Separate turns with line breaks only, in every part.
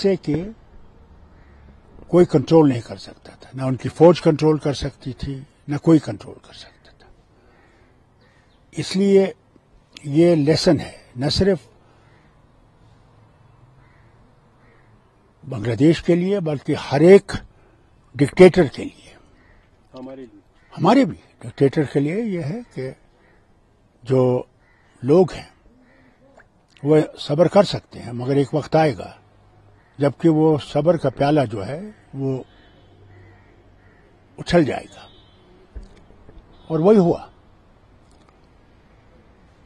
जिससे कि कोई कंट्रोल नहीं कर सकता था, ना उनकी फौज कंट्रोल कर सकती थी, ना कोई कंट्रोल कर सकता था। इसलिए ये लेसन है न सिर्फ बांग्लादेश के लिए बल्कि हर एक डिक्टेटर के लिए, हमारे भी डिक्टेटर के लिए ये है कि जो लोग हैं वो सब्र कर सकते हैं, मगर एक वक्त आएगा जबकि वो सब्र का प्याला जो है वो उछल जाएगा, और वही हुआ।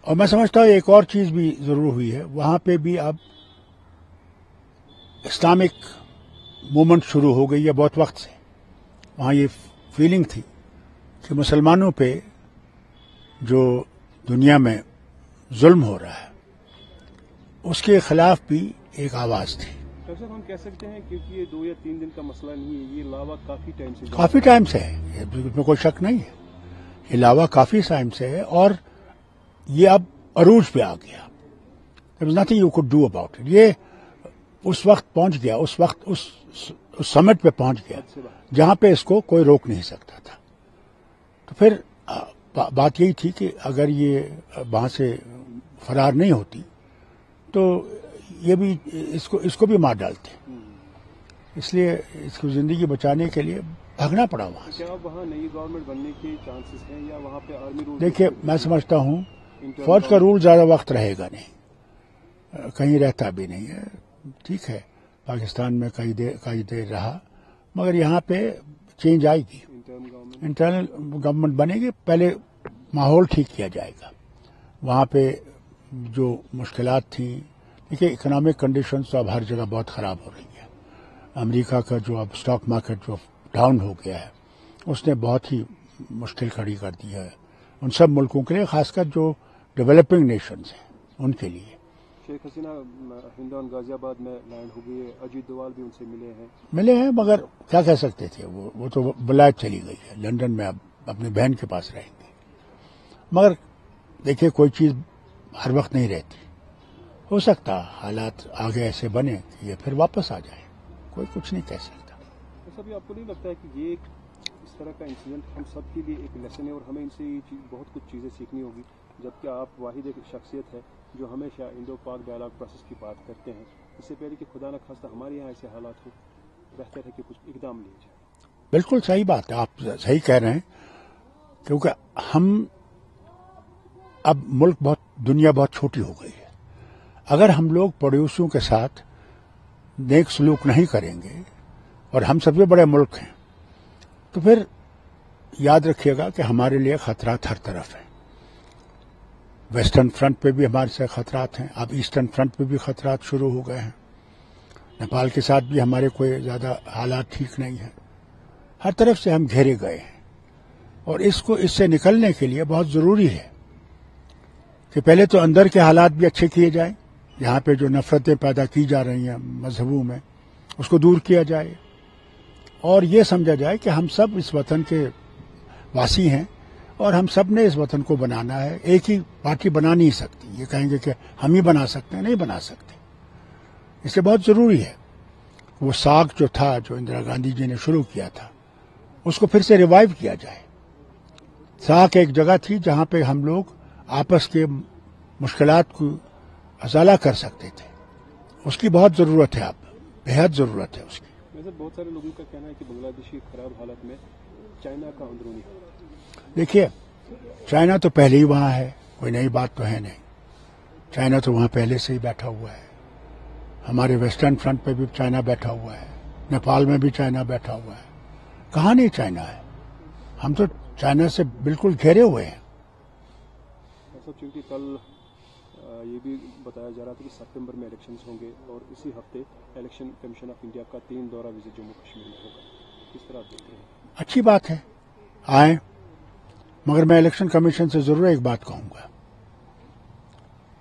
और मैं समझता हूं एक और चीज भी जरूर हुई है, वहां पे भी अब इस्लामिक मूवमेंट शुरू हो गई है बहुत वक्त से। वहां ये फीलिंग थी कि मुसलमानों पे जो दुनिया में जुल्म हो रहा है उसके खिलाफ भी एक आवाज थी।
सर हम कह सकते हैं क्योंकि ये 2 या 3 दिन का मसला नहीं है, ये लावा काफी
टाइम से है, इसमें कोई शक नहीं है। ये लावा काफी टाइम से है और ये अब अरूज पे आ गया। There was nothing you could do about it. ये उस वक्त पहुंच गया, उस वक्त उस समिट पे पहुंच गया जहां पे इसको कोई रोक नहीं सकता था। तो फिर बात यही थी कि अगर ये वहां से फरार नहीं होती तो ये भी इसको भी मार डालते। इसलिए इसको जिंदगी बचाने के लिए भागना पड़ा वहां से।
क्या वहां नई गवर्नमेंट बनने के चांसेस हैं या वहां पे आर्मी रूल?
देखिए मैं समझता हूं फौज का रूल ज्यादा वक्त रहेगा नहीं, कहीं रहता भी नहीं है। ठीक है पाकिस्तान में कई देर रहा, मगर यहाँ पे चेंज आएगी, इंटरनल गवर्नमेंट बनेगी। पहले माहौल ठीक किया जाएगा। वहां पे जो मुश्किलात थी, देखिए इकोनॉमिक कंडीशंस तो अब हर जगह बहुत खराब हो रही है। अमेरिका का जो अब स्टॉक मार्केट जो डाउन हो गया है उसने बहुत ही मुश्किल खड़ी कर दी है उन सब मुल्कों के लिए, खासकर जो डेवलपिंग नेशंस हैं उनके लिए।
शेख हसीना हिंदौन गाजियाबाद में लैंड हो गई है, अजीत डोवाल भी उनसे मिले हैं, मगर क्या कह सकते थे, वो तो विलायत चली गई है, लंदन में अब अपनी बहन के पास रहेंगे। मगर देखिए कोई चीज हर वक्त नहीं रहती, हो सकता हालात आगे ऐसे बने कि ये फिर वापस आ जाए, कोई कुछ नहीं कह सकता। तो सभी आपको नहीं लगता है कि ये इस तरह का इंसिडेंट हम सब के लिए एक लेसन है और हमें इनसे बहुत कुछ चीजें सीखनी होगी, जबकि आप वाहिद एक शख्सियत है जो हमेशा इंडो पाक डायलॉग प्रोसेस की बात करते हैं। इससे पहले कि खुदा न खास्ता हमारे यहाँ ऐसे हालात हो, बेहतर है कि कुछ इकदाम लिए जाए।
बिल्कुल सही बात है, आप सही कह रहे हैं, क्योंकि अब दुनिया बहुत छोटी हो गई है। अगर हम लोग पड़ोसियों के साथ नेक सलूक नहीं करेंगे और हम सबसे बड़े मुल्क हैं तो फिर याद रखिएगा कि हमारे लिए खतरात हर तरफ हैं। वेस्टर्न फ्रंट पे भी हमारे से खतरात हैं, अब ईस्टर्न फ्रंट पे भी खतरात शुरू हो गए हैं। नेपाल के साथ भी हमारे कोई ज्यादा हालात ठीक नहीं है। हर तरफ से हम घेरे गए हैं और इससे निकलने के लिए बहुत जरूरी है कि पहले तो अंदर के हालात भी अच्छे किए जाएं। यहाँ पे जो नफरतें पैदा की जा रही हैं मजहबों में, उसको दूर किया जाए और ये समझा जाए कि हम सब इस वतन के वासी हैं और हम सब ने इस वतन को बनाना है। एक ही पार्टी बना नहीं सकती, ये कहेंगे कि हम ही बना सकते हैं, नहीं बना सकते। इसलिए बहुत जरूरी है वो साग जो था, जो इंदिरा गांधी जी ने शुरू किया था, उसको फिर से रिवाइव किया जाए। साग एक जगह थी जहां पे हम लोग आपस के मुश्किलात को अजाला कर सकते थे, उसकी बहुत जरूरत है, अब बेहद जरूरत है उसकी।
वैसे बहुत सारे लोगों का कहना है कि बांग्लादेश की खराब हालत में चाइना का अंदरूनी।
देखिए चाइना तो पहले ही वहां है, कोई नई बात तो है नहीं। चाइना तो वहां पहले से ही बैठा हुआ है। हमारे वेस्टर्न फ्रंट पे भी चाइना बैठा हुआ है, नेपाल में भी चाइना बैठा हुआ है। कहाँ नहीं चाइना है, हम तो चाइना से बिल्कुल घेरे हुए हैं।
क्योंकि कल ये भी बताया जा रहा था कि सितंबर में इलेक्शंस होंगे और इसी हफ्ते इलेक्शन कमीशन ऑफ इंडिया का 3 दौरा विजिट जम्मू कश्मीर में होगा, किस तरह देखते हैं?
अच्छी बात है, आए, मगर मैं इलेक्शन कमीशन से जरूर एक बात कहूंगा,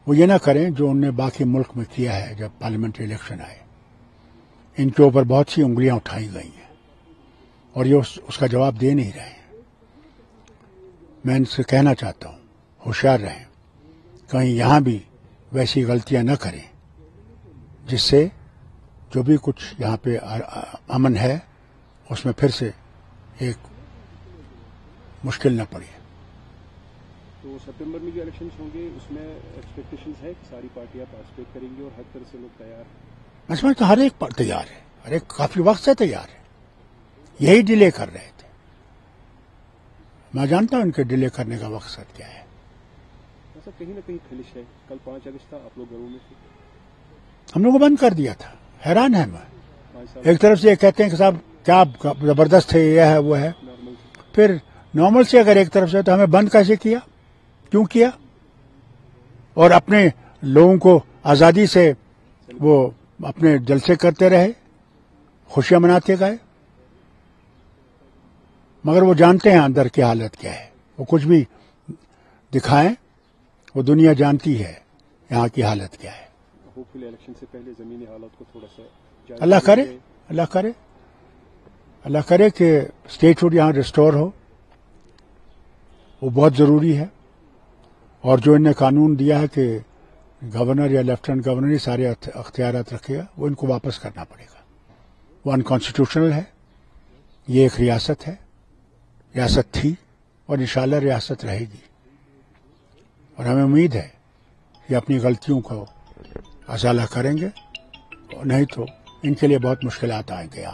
वो ये ना करें जो उन्होंने बाकी मुल्क में किया है। जब पार्लियामेंट्री इलेक्शन आए, इनके ऊपर बहुत सी उंगलियां उठाई गई हैं और ये उसका जवाब दे नहीं रहे हैं। मैं इनसे कहना चाहता हूं, होशियार रहें, कहीं यहां भी वैसी गलतियां न करें जिससे جو بھی کچھ یہاں پہ امن ہے اس میں پھر سے ایک مشکل نہ پڑے.
تو سپٹمبر میں جو الیکشنز ہوں گے اس میں ایکسپیکٹیشنز ہے کہ ساری پارٹیاں پارٹیسپیٹ کریں گی اور ہر طرح سے لوگ تیار ہیں؟
میں سمجھتا ہوں ہر ایک تیار ہے, ہر ایک کافی وقت سے تیار ہے. یہی ڈیلے کر رہے تھے. میں جانتا ہوں ان کے ڈیلے کرنے کا مقصد کیا ہے.
ایسا کہیں نہ کہیں خلش ہے. کل 5 اگست تھا, آپ لوگ گھروں میں تھے.
ہم لوگوں کو بند کر دیا تھا. حیران ہے میں. ایک طرف سے یہ کہتے ہیں کہ صاحب کیا زبردست ہے, یہ ہے وہ ہے. پھر نارمل سے اگر ایک طرف سے تو ہمیں بند کیسے کیا, کیوں کیا؟ اور اپنے لوگوں کو آزادی سے وہ اپنے جلسے کرتے رہے, خوشیاں مناتے گئے, مگر وہ جانتے ہیں اندر کی حالت کیا ہے. وہ کچھ بھی دکھائیں, وہ دنیا جانتی ہے یہاں کی حالت کیا ہے.
ہوپ فلی الیکشن سے پہلے زمینی حالات کو تھوڑا سا
اللہ کرے, اللہ کرے, اللہ کرے کہ اسٹیٹ ہوڈ یہاں ریسٹور ہو. وہ بہت ضروری ہے. اور جو انہیں قانون دیا ہے کہ گورنر یا لیفٹنٹ گورنر ہی سارے اختیارات رکھے گا, وہ ان کو واپس کرنا پڑے گا. وہ انکانسٹیٹیوشنل ہے. یہ ایک ریاست ہے, ریاست تھی اور انشاءاللہ ریاست رہے گی. اور ہمیں امید ہے کہ اپنی غلطیوں کو ازالہ کریں گے, اور نہیں تو ان کے لیے بہت مشکلات آئیں گے.